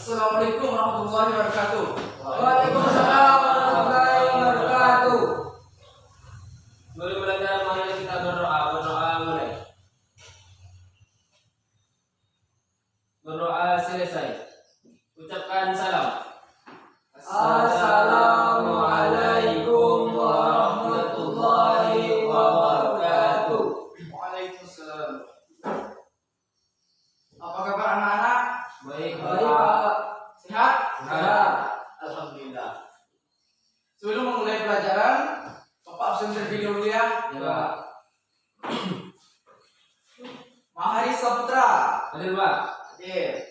Assalamualaikum warahmatullahi wabarakatuh. Waalaikumsalam warahmatullahi wabarakatuh. Sebelum belajar, mari kita berdoa mulai. Berdoa selesai. Ucapkan salam. Assalamualaikum warahmatullahi wabarakatuh. Waalaikumsalam. Apa kabar anak-anak? Baik, Baik, Pak. Sehat? Sehat. Alhamdulillah. Sebelum memulai pelajaran, Bapak absen terlebih dahulu ya. Ya, Pak. Mahari Saputra. Hadir, Pak. Hadir.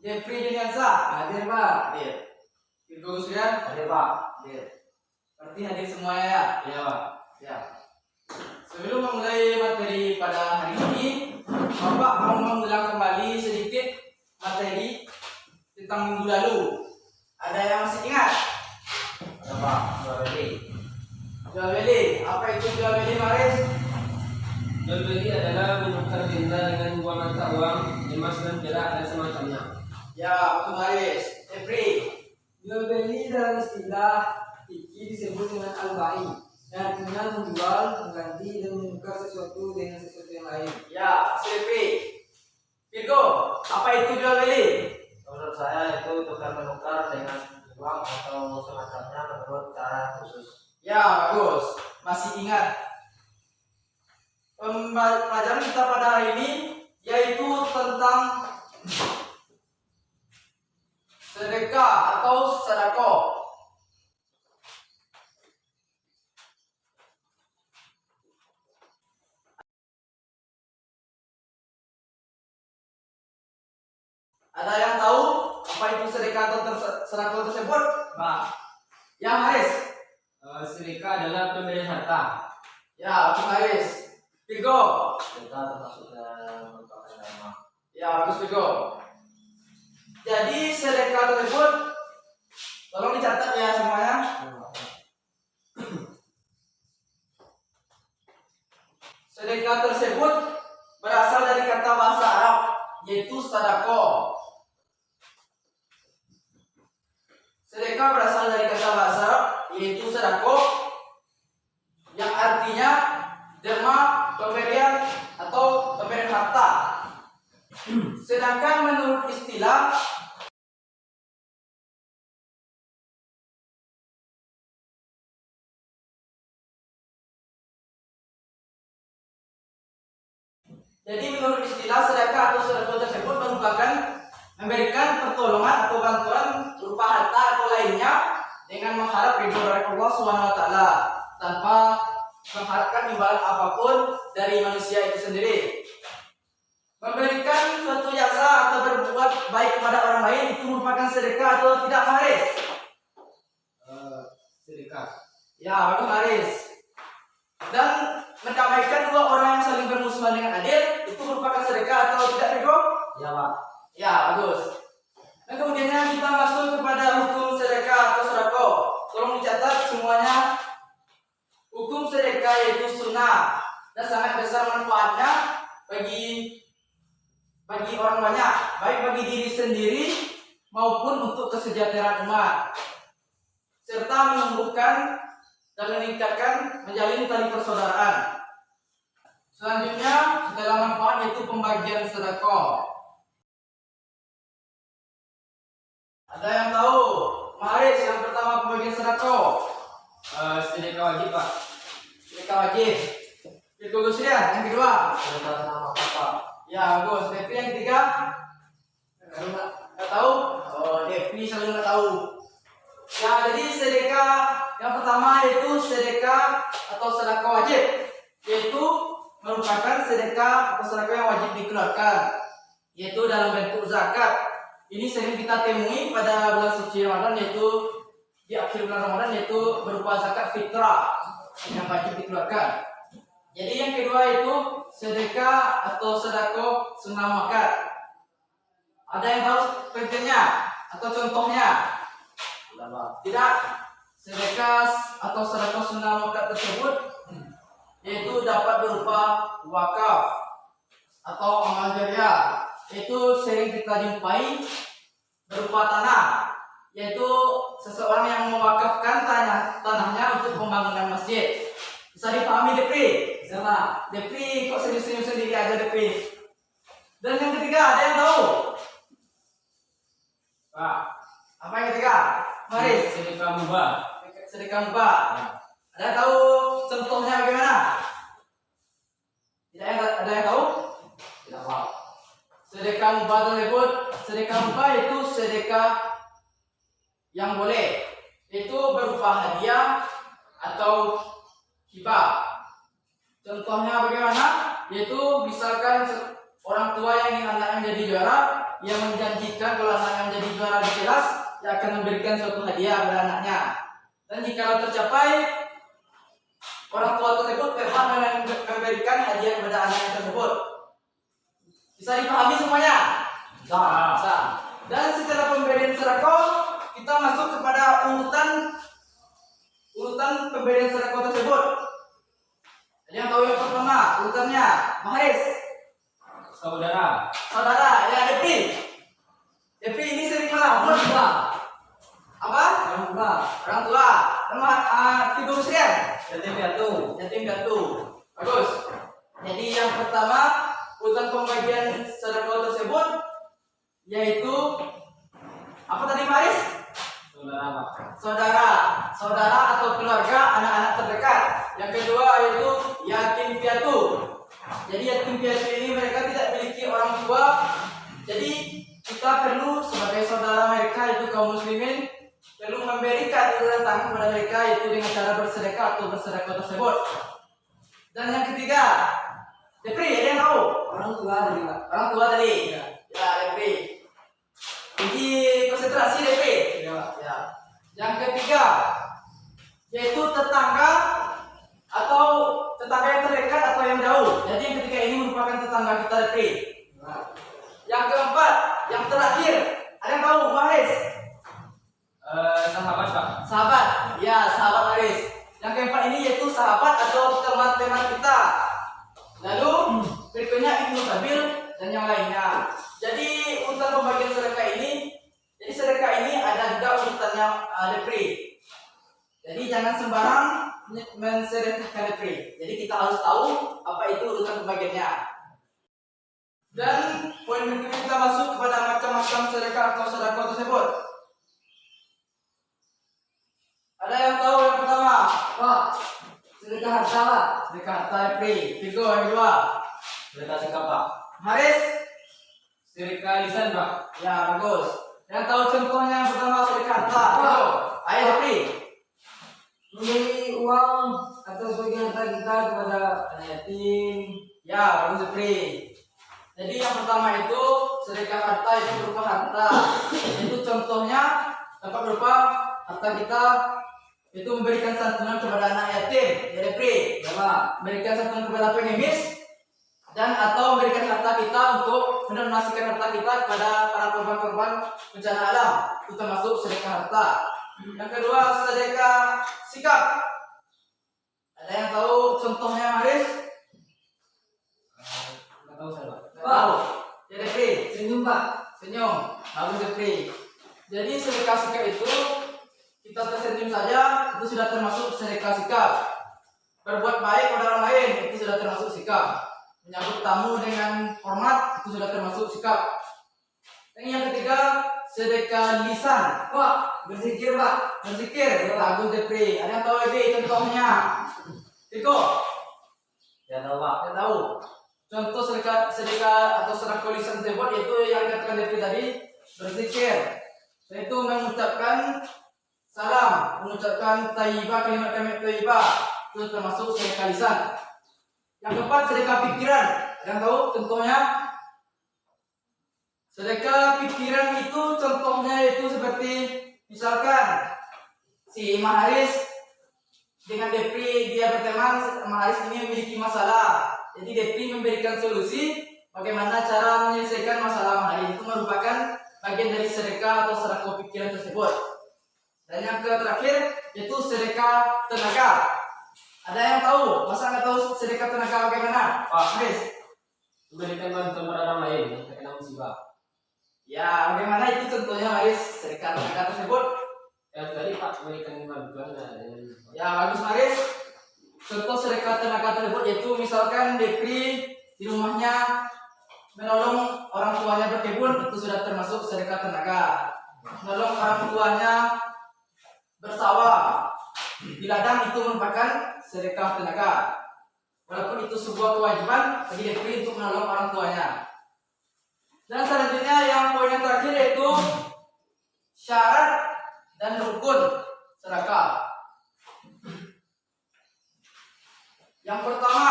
Jeffrey Juniansa. Hadir, Pak. Hadir. Virgo Gusrian. Hadir, Pak. Hadir. Berarti hadir semuanya ya. Iya, Pak. Ya. Sebelum memulai materi pada hari ini, Bapak mau mengulang kembali sedikit materi tentang minggu lalu. Ada yang masih ingat? Ada, Pak. Sudah ready. Jual beli. Apa itu jual beli, Maris? Jual beli adalah menukar benda dengan dua mata uang, emas dan perak dan semacamnya. Ya, betul Maris. Jeffrey. Jual beli dalam istilah fikih disebut dengan al-bai, yang artinya menjual, mengganti dan menukar sesuatu dengan sesuatu yang lain. Ya, Jeffrey. Virgo, apa itu jual beli? Menurut saya itu tukar menukar dengan uang atau semacamnya menurut cara khusus. Ya, bagus. Masih ingat. Pelajaran kita pada hari ini yaitu tentang sedekah atau sedekah. Ada yang tahu apa itu sedekah atau sedekah tersebut? Pak, Ya, Haris. sedekah adalah pemberian harta. Ya, bagus Haris. Virgo. Sedekah termasuk dalam merupakan dharma. Ya, bagus Virgo. Jadi sedekah tersebut tolong dicatat ya semuanya. Sedekah tersebut berasal dari kata bahasa Arab yaitu sadaqah. Sedekah berasal dari kata bahasa Arab yaitu sadaqah yang artinya derma, pemberian atau pemberian harta. Sedangkan menurut istilah sedekah atau sedekah tersebut merupakan memberikan pertolongan atau bantuan berupa harta atau lainnya dengan mengharap ridho dari Allah Subhanahu wa taala tanpa mengharapkan imbalan apapun dari manusia itu sendiri. Memberikan suatu jasa atau berbuat baik kepada orang lain itu merupakan sedekah atau tidak, Haris? Sedekah. Ya, bagus Haris. Dan mendamaikan dua orang yang saling bermusuhan dengan adil itu merupakan sedekah atau tidak, Rego? Ya, Pak. Ya, bagus. Dan kemudiannya kita masuk kepada hukum sedekah atau sedekah. Tolong dicatat semuanya. Hukum sedekah yaitu sunnah dan sangat besar manfaatnya bagi orang banyak, baik bagi diri sendiri maupun untuk kesejahteraan umat, serta menumbuhkan dan meningkatkan menjalin tali persaudaraan. Selanjutnya, segala manfaat yaitu pembagian sedekah. Ada yang tahu? Maris, yang pertama pembagian sedekah. Sedekah wajib, Pak. Sedekah wajib. Virgo Gusrian, yang kedua. Sedekah sama Bapak. Ya, bagus. Devi yang ketiga. Nggak tahu? Oh, Devi selalu nggak tahu. Ya, jadi sedekah yang pertama yaitu sedekah atau sedekah wajib, yaitu merupakan sedekah atau sedekah yang wajib dikeluarkan, yaitu dalam bentuk zakat. Ini sering kita temui pada bulan suci Ramadan, yaitu di akhir bulan Ramadan, yaitu berupa zakat fitrah yang wajib dikeluarkan. Jadi yang kedua itu sedekah atau sedekah sunnah muakkad. Ada yang tahu pentingnya atau contohnya? Tidak. Sedekah atau sedekah sunnah muakkad tersebut yaitu dapat berupa wakaf atau amal jariah. Itu sering kita jumpai berupa tanah, yaitu seseorang yang mewakafkan tanahnya untuk pembangunan masjid. Bisa dipahami Depri? Sama. Depri kok senyum-senyum sendiri aja Depri. Dan yang ketiga, ada yang tahu? Pak. Apa yang ketiga? Mari. Sedekah mubah. Sedekah mubah. Ada yang tahu contohnya bagaimana? Ada yang tahu? Tidak tahu. Sedekah mubah tersebut, sedekah mubah itu sedekah yang boleh, itu berupa hadiah atau hibah. Contohnya bagaimana? Yaitu misalkan orang tua yang ingin anaknya menjadi juara, ia menjanjikan kalau anaknya menjadi juara di kelas, ia akan memberikan suatu hadiah kepada anaknya. Dan jika tercapai, orang tua tersebut berhak memberikan hadiah kepada anaknya tersebut. Bisa dipahami semuanya? Bisa. Dan secara pemberian sedekah, kita masuk kepada urutan pemberian sedekah tersebut. Ada yang tahu yang pertama urutannya? Maharis. Saudara. Saudara, ya Depi. Depi ini sering mana? Orang tua. Apa? Orang tua. Orang tua. Nama tiga muslihat. Yatim piatu. Yatim piatu. Bagus. Jadi yang pertama urutan pembagian sedekah tersebut yaitu apa tadi Maharis? Saudara. Saudara atau keluarga, anak-anak terdekat. Yang kedua yaitu yatim piatu. Jadi yatim piatu ini mereka tidak memiliki orang tua. Jadi kita perlu sebagai saudara mereka itu kaum muslimin perlu memberikan uluran tangan kepada mereka yaitu dengan cara bersedekah atau bersedekah tersebut. Dan yang ketiga, Depri, ada yang tahu? Orang tua tadi Pak. Orang tua tadi. Ya, Depri. Uji konsentrasi Depri. Ya. Yang ketiga yaitu tetangga atau tetangga yang terdekat atau yang jauh. Jadi yang ketiga ini merupakan tetangga kita Depri. Yang keempat, yang terakhir, ada yang tahu Maharis? Sahabat Pak. Sahabat. Ya, sahabat Maharis. Yang keempat ini yaitu sahabat atau teman-teman kita. Lalu berikutnya Ibnu Sabil dan yang lainnya. Jadi urutan pembagian sedekah ini, jadi sedekah ini ada juga urutannya Depri. Jadi jangan sembarang mensedekahkan Depri. Jadi kita harus tahu apa itu urutan pembagiannya. Dan poin berikutnya kita masuk kepada macam-macam sedekah atau sedekah tersebut. Ada yang tahu yang pertama? Pak. Sedekah harta Pak. Sedekah harta Depri. Tiga yang kedua. Sedekah sikap Pak. Haris. Sedekah lisan Pak. Ya, bagus. Yang tahu contohnya yang pertama sedekah harta. Pak. Ayo Depri. Memberi uang atau sebagian harta kita kepada anak yatim. Ya, bagus Depri. Jadi yang pertama itu sedekah harta itu berupa harta. Itu contohnya dapat berupa harta kita itu memberikan santunan kepada anak yatim, ya Depri. Bapak. Memberikan santunan kepada pengemis dan atau memberikan harta kita untuk mendonasikan harta kita kepada para korban-korban bencana alam. Itu termasuk sedekah harta. Yang kedua sedekah sikap. Ada yang tahu contohnya Haris? Nggak tahu saya Pak. Tahu. Ya Depri. Senyum Pak. Senyum. Bagus Depri. Jadi sedekah sikap itu kita tersenyum saja itu sudah termasuk sedekah sikap. Berbuat baik pada orang lain itu sudah termasuk sikap. Menyambut tamu dengan hormat itu sudah termasuk sikap. Dan yang ketiga sedekah lisan. Pak. Berzikir Pak. Berzikir. Bagus Depri. Ada yang tahu lagi contohnya? Tiko. Ya tahu Pak. Yang tahu. Contoh sedekah atau sedekah lisan tersebut yaitu yang dikatakan Depri tadi berzikir. Yaitu mengucapkan salam, mengucapkan taibah, kalimat-kalimat taibah itu termasuk sedekah lisan. Yang keempat sedekah pikiran. Yang tahu contohnya? Sedekah pikiran itu contohnya itu seperti misalkan si Maharis dengan Depri dia berteman, Maharis ini memiliki masalah. Jadi Depri memberikan solusi bagaimana cara menyelesaikan masalah Maharis. Itu merupakan bagian dari sedekah atau sedekah pikiran tersebut. Dan yang terakhir yaitu sedekah tenaga. Ada yang tahu? Masa nggak tahu sedekah tenaga bagaimana? Pak. Haris. Memberikan bantuan pada orang lain yang terkena musibah. Ya, bagaimana itu contohnya Maris sedekah tenaga tersebut? Yang tadi Pak berikan bantuan Ya, bagus Maris. Contoh sedekah tenaga tersebut yaitu misalkan Depri di rumahnya menolong orang tuanya berkebun, itu sudah termasuk sedekah tenaga. Menolong orang tuanya bersawah di ladang, itu merupakan sedekah tenaga. Walaupun itu sebuah kewajiban bagi Depri untuk menolong orang tuanya. Dan selanjutnya yang poin yang terakhir yaitu syarat dan rukun sedekah. Yang pertama,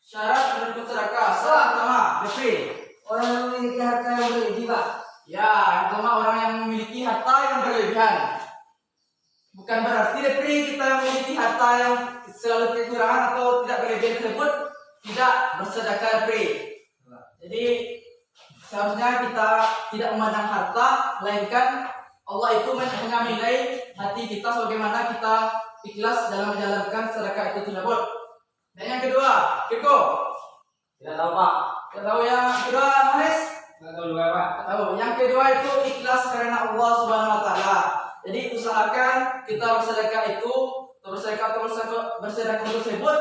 syarat dan rukun sedekah. Syarat pertama, Depri. Orang yang memiliki harta yang berlebih, Pak. Ya, yang pertama orang yang memiliki harta yang berlebihan. Bukan berarti Depri kita yang memiliki harta yang selalu kekurangan atau tidak berlebihan tersebut tidak bersedekah, Depri. Jadi seharusnya kita tidak memandang harta, melainkan Allah itu hanya menilai hati kita sebagaimana kita ikhlas dalam menjalankan sedekah itu tersebut. Dan yang kedua, Kiko. Tidak tahu Pak. Tidak tahu yang kedua, Maris? Tidak tahu juga Pak. Tidak tahu. Yang kedua itu ikhlas karena Allah Subhanahu Wa Taala. Jadi usahakan kita bersedekah itu, bersedekah tersebut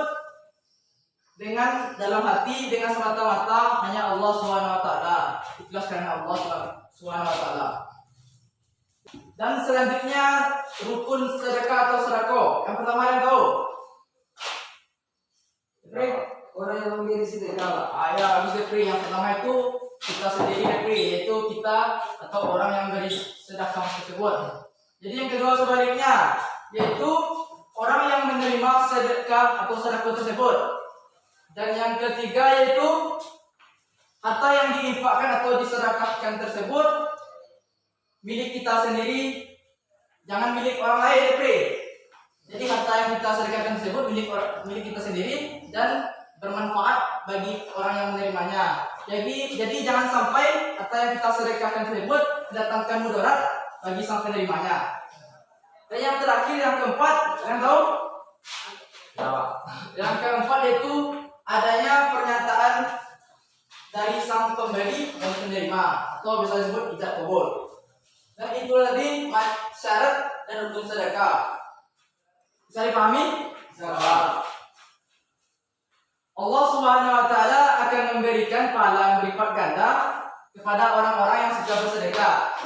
dengan dalam hati, dengan semata-mata hanya Allah Subhanahu Wa Taala. Ikhlas karena Allah Subhanahu Wa Taala. Dan selanjutnya rukun sedekah atau sedekah. Yang pertama yang tahu? Orang yang memberi sedekah, Pak. Ya, Gus Depri. Yang pertama itu kita sendiri, Depri, yaitu kita atau orang yang beri sedekah tersebut. Jadi yang kedua sebaliknya, yaitu orang yang menerima sedekah atau sedekah tersebut. Dan yang ketiga yaitu harta yang diinfakkan atau disedekahkan tersebut milik kita sendiri, jangan milik orang lain, Depri. Jadi harta yang kita sedekahkan tersebut milik kita sendiri dan bermanfaat bagi orang yang menerimanya. Jadi jangan sampai harta yang kita sedekahkan tersebut mendatangkan mudarat bagi sang penerimanya. Dan yang terakhir, yang keempat, kalian tahu? Ya Pak. Yang keempat yaitu adanya pernyataan dari sang pemberi dan penerima atau bisa disebut ijab kabul. Dan itu tadi syarat dan rukun sedekah. Bisa dipahami? Bisa. Allah Subhanahu Wa Taala akan memberikan pahala yang berlipat ganda kepada orang-orang yang suka bersedekah.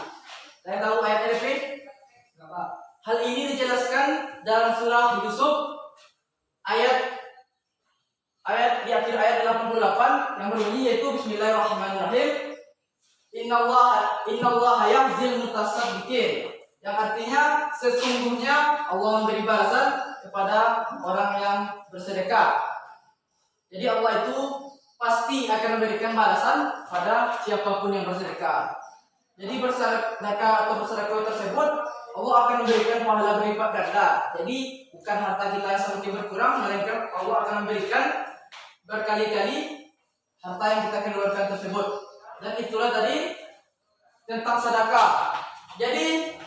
Saya tahu ayat ini? Hal ini dijelaskan dalam surah Yusuf ayat di akhir ayat 88 yang berbunyi yaitu Bismillahirrahmanirrahim. Innallaha yahzil mutasaddiqin, yang artinya sesungguhnya Allah memberi balasan kepada orang yang bersedekah. Jadi Allah itu pasti akan memberikan balasan pada siapapun yang bersedekah. Jadi bersedekah atau bersedekah tersebut Allah akan memberikan pahala berlipat ganda. Jadi bukan harta kita yang semakin berkurang, melainkan Allah akan memberikan berkali-kali harta yang kita keluarkan tersebut. Dan itulah tadi tentang sedekah. Jadi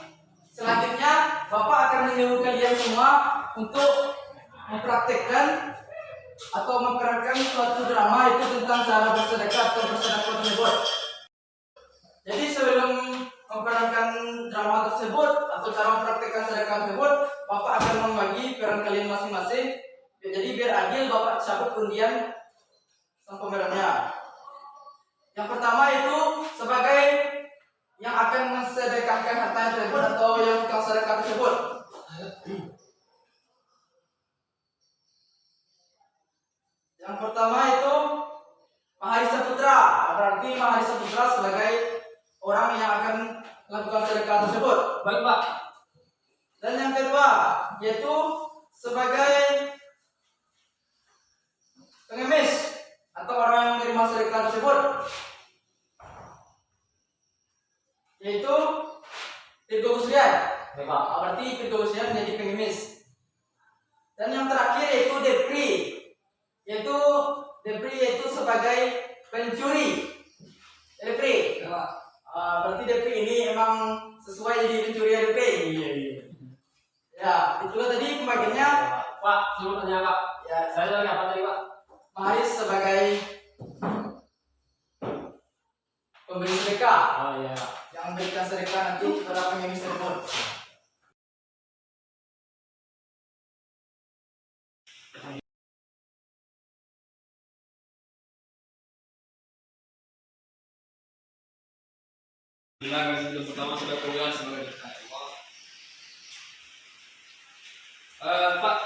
selanjutnya Bapak akan menyuruh kalian semua untuk mempraktekkan atau memperankan suatu drama itu tentang cara bersedekah atau bersedekah tersebut. Jadi sebelum memperankan drama tersebut atau cara mempraktekkan sedekah tersebut, Bapak akan membagi peran kalian masing-masing. Jadi biar adil, Bapak cabut undian sang pemerannya. Yang pertama itu sebagai yang akan mensedekahkan harta tersebut atau yang tukang sedekah tersebut. Yang pertama itu Maharisa Putra. Berarti Maharisa Putra sebagai orang yang akan melakukan sedekah tersebut. Baik Pak. Dan yang kedua yaitu sebagai pengemis atau orang yang menerima sedekah tersebut, yaitu Tirgo Guslian. Baik Pak. Berarti Tirgo Guslian menjadi pengemis. Dan yang terakhir yaitu Depri. Yaitu sebagai pencuri. Depri. Berarti Depri ini emang sesuai jadi pencuri ya, Depri. Iya. Ya, itulah tadi pembagiannya. Pak, sebelum tanya Pak. Ya, Saya lagi apa tadi Pak? Maharis sebagai pemberi sedekah Oh ya. yang memberikan sedekah nanti kepada pengemis tersebut. Bila yang pertama sudah keluar sebagai dekat. Pak,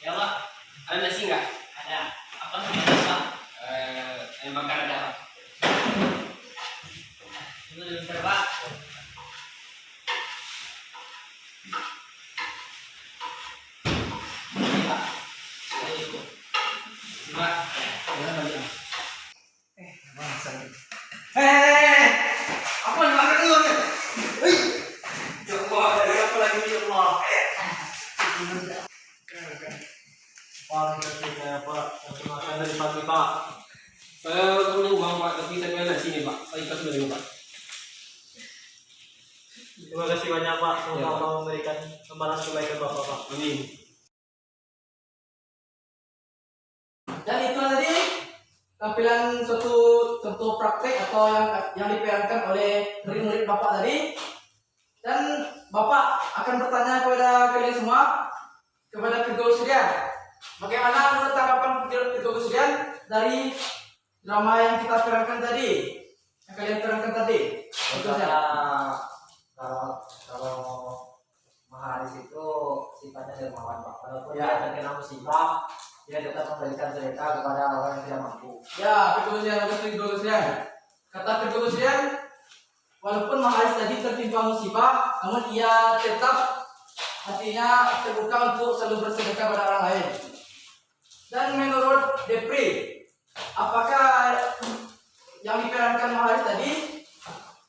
Ya Pak, ada nasi nggak? ada. Apa sebenarnya Pak? Ayam bakar ada. Itu sebentar Pak. Ini Pak. Ayo. Pak, Apa yang makan dulu? ya Allah, ada apa lagi ya Allah? Pak, saya Pak, saya makan dari pagi Pak. Saya punya uang Pak, tapi saya punya nasi nih Pak. Saya kasih dari Pak. Terima kasih banyak Pak, semoga Ya, Pak. Allah memberikan membalas kebaikan Bapak Pak. Amin. Dan itu tadi tampilan suatu contoh praktek atau yang diperankan oleh murid-murid Bapak tadi. Dan Bapak akan bertanya kepada kalian semua, kepada kedua sekalian, bagaimana menurut tanggapan kedua sekalian dari drama yang kita perankan tadi, yang kalian perankan tadi? Itu saja. Kalau Maharis itu sifatnya dermawan Pak. Walaupun Ya. dia terkena musibah, dia tetap memberikan sedekah kepada orang yang tidak mampu. Ya, kedua sekalian. Kata kedua sekalian, walaupun Maharis tadi tertimpa musibah, namun ia tetap hatinya terbuka untuk selalu bersedekah pada orang lain. Dan menurut Depri, apakah yang diperankan Maharis tadi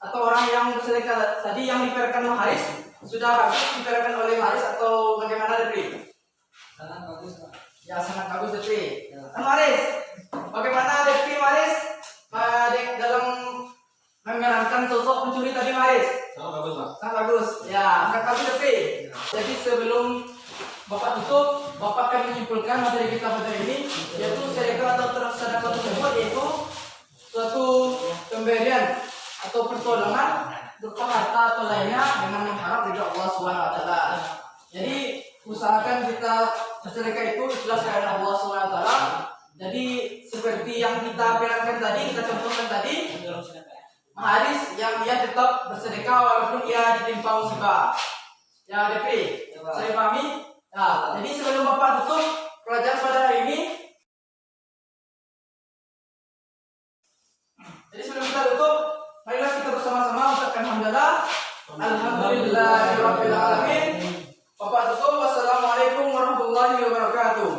atau orang yang bersedekah tadi yang diperankan Maharis sudah bagus diperankan oleh Maharis atau bagaimana Depri? Sangat bagus Pak. Ya, sangat bagus Depri. Maharis, bagaimana Depri Maharis dalam memerankan sosok pencuri tadi Maharis? Sangat bagus Pak. Sangat bagus. Ya, sangat bagus Depri. Jadi sebelum Bapak tutup, Bapak akan menyimpulkan materi kita pada ini, yaitu sedekah atau sedekah tersebut yaitu suatu pemberian atau pertolongan berupa harta atau lainnya dengan mengharap ridho Allah Subhanahu wa taala. Jadi usahakan kita bersedekah itu ikhlas karena Allah Subhanahu wa taala. Jadi seperti yang kita perankan tadi, kita contohkan tadi, Maharis yang ia tetap bersedekah walaupun ia ditimpa musibah. Ya, Depri, saya pahami. Ya, jadi sebelum Bapak tutup pelajaran pada hari ini, jadi sebelum kita tutup, marilah kita bersama-sama ucapkan hamdalah. Alhamdulillahirabbil alamin. Bapak tutup. Wassalamualaikum warahmatullahi wabarakatuh.